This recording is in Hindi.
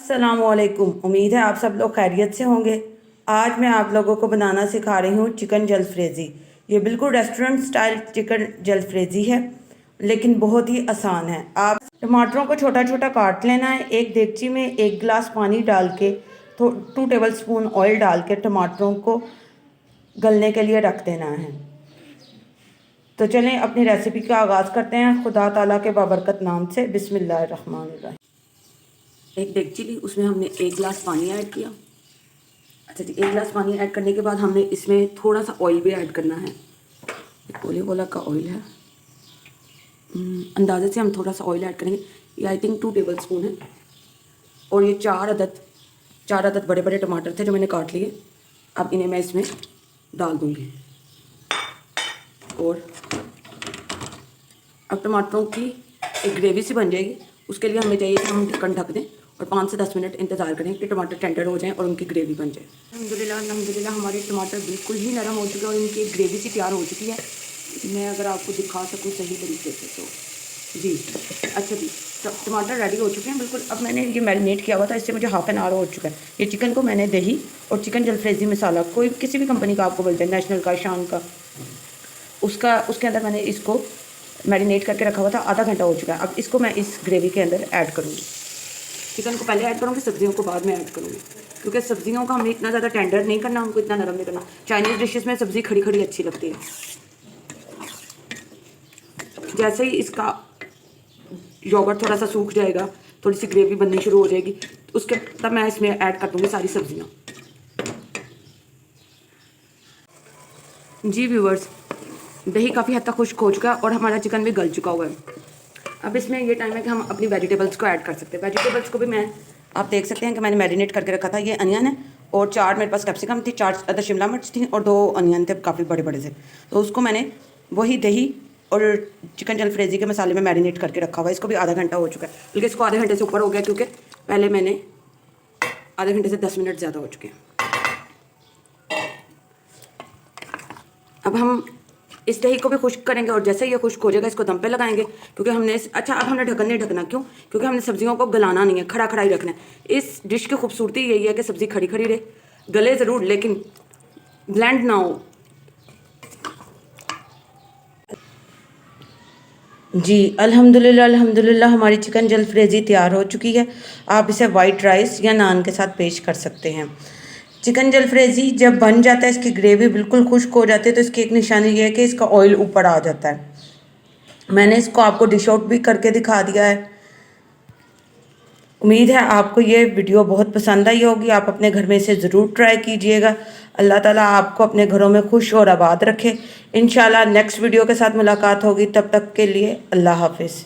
अस्सलामुअलैकुम। उम्मीद है आप सब लोग खैरियत से होंगे। आज मैं आप लोगों को बनाना सिखा रही हूँ चिकन जलफ्रेज़ी। ये बिल्कुल रेस्टोरेंट स्टाइल चिकन जलफ्रेज़ी है, लेकिन बहुत ही आसान है। आप टमाटरों को छोटा छोटा काट लेना है। एक देगची में 1 गिलास पानी डाल के 2 टेबल स्पून ऑयल डाल के टमाटरों को गलने के लिए रख देना है। तो चलें अपनी रेसिपी का आगाज़ करते हैं खुदा ताला के बाबरकत नाम से। बिस्मिल्लाहिर्रहमानिर्रहीम। एक देगची ली, उसमें हमने 1 गिलास पानी ऐड किया। अच्छा जी, 1 गिलास पानी ऐड करने के बाद हमने इसमें थोड़ा सा ऑयल भी ऐड करना है। ओलिव ऑयल का ऑयल है, अंदाजे से हम थोड़ा सा ऑयल ऐड करेंगे। ये आई थिंक 2 टेबल स्पून है। और ये 4 अदद बड़े बड़े टमाटर थे जो मैंने काट लिए। अब इन्हें मैं इसमें डाल दूँगी। और अब टमाटरों की एक ग्रेवी सी बन जाएगी। उसके लिए हमें चाहिए कि हम ढक्कन ढक दें और 5 से 10 मिनट इंतज़ार करें कि टमाटर टेंडर हो जाएं और उनकी ग्रेवी बन जाए। अल्हम्दुलिल्लाह हमारे टमाटर बिल्कुल ही नरम हो चुके हैं और इनकी एक ग्रेवी सी तैयार हो चुकी है। मैं अगर आपको दिखा सकूँ सही तरीके से तो जी। अच्छा जी, टमाटर रेडी हो चुके हैं बिल्कुल। अब मैंने ये मैरिनेट किया हुआ था, इससे मुझे हाफ एन आवर हो चुका है। ये चिकन को मैंने दही और चिकन जलफ्रेज़ी मसाला, कोई किसी भी कंपनी का आपको मिल जाए, नेशनल का, शान का, उसके अंदर मैंने इसको मैरिनेट करके रखा हुआ था। आधा घंटा हो चुका है। अब इसको मैं इस ग्रेवी के अंदर ऐड करूँगी। चिकन को पहले ऐड करूँगी, सब्जियों को बाद में ऐड करूँगी, क्योंकि सब्जियों का हमें इतना ज़्यादा टेंडर नहीं करना, हमको इतना नरम नहीं करना। चाइनीज़ डिशेस में सब्ज़ी खड़ी खड़ी अच्छी लगती है। जैसे ही इसका योगर्ट थोड़ा सा सूख जाएगा, थोड़ी सी ग्रेवी बननी शुरू हो जाएगी, उसके तब मैं इसमें ऐड कर दूँगी सारी सब्जियाँ। जी व्यूवर्स, दही काफ़ी हद तक खुश्क हो चुका है और हमारा चिकन भी गल चुका हुआ है। अब इसमें ये टाइम है कि हम अपनी वेजिटेबल्स को ऐड कर सकते हैं। वेजिटेबल्स को भी आप देख सकते हैं कि मैंने मैरिनेट करके रखा था। ये अनियन है और 4 मेरे पास कैप्सिकम थी, 4 अदर शिमला मिर्च थी और 2 अनियन थे काफ़ी बड़े बड़े से। तो उसको मैंने वही दही और चिकन जलफ्रेज़ी के मसाले में मैरिनेट करके रखा हुआ है। इसको भी आधा घंटा हो चुका है, बल्कि इसको आधे घंटे से ऊपर हो गया, क्योंकि पहले मैंने आधे घंटे से 10 मिनट ज़्यादा हो चुके हैं। अब हम इस दही को भी खुश्क करेंगे और जैसे ये खुश्क हो जाएगा इसको दम पे लगाएंगे, क्योंकि हमने अब हमने ढक्कन नहीं ढकना। क्यों? क्योंकि हमने सब्जियों को गलाना नहीं है, खड़ा खड़ा ही रखना है। इस डिश की खूबसूरती यही है कि सब्ज़ी खड़ी खड़ी रहे, गले ज़रूर लेकिन ब्लेंड ना हो। जी अल्हम्दुलिल्लाह हमारी चिकन जलफ्रेज़ी तैयार हो चुकी है। आप इसे वाइट राइस या नान के साथ पेश कर सकते हैं। चिकन जलफ्रेज़ी जब बन जाता है, इसकी ग्रेवी बिल्कुल खुश्क हो जाती है, तो इसकी एक निशानी ये है कि इसका ऑयल ऊपर आ जाता है। मैंने इसको आपको डिश आउट भी करके दिखा दिया है। उम्मीद है आपको ये वीडियो बहुत पसंद आई होगी। आप अपने घर में इसे ज़रूर ट्राई कीजिएगा। अल्लाह ताला आपको अपने घरों में खुश और आबाद रखे। इंशाल्लाह नेक्स्ट वीडियो के साथ मुलाकात होगी। तब तक के लिए अल्लाह हाफिज़।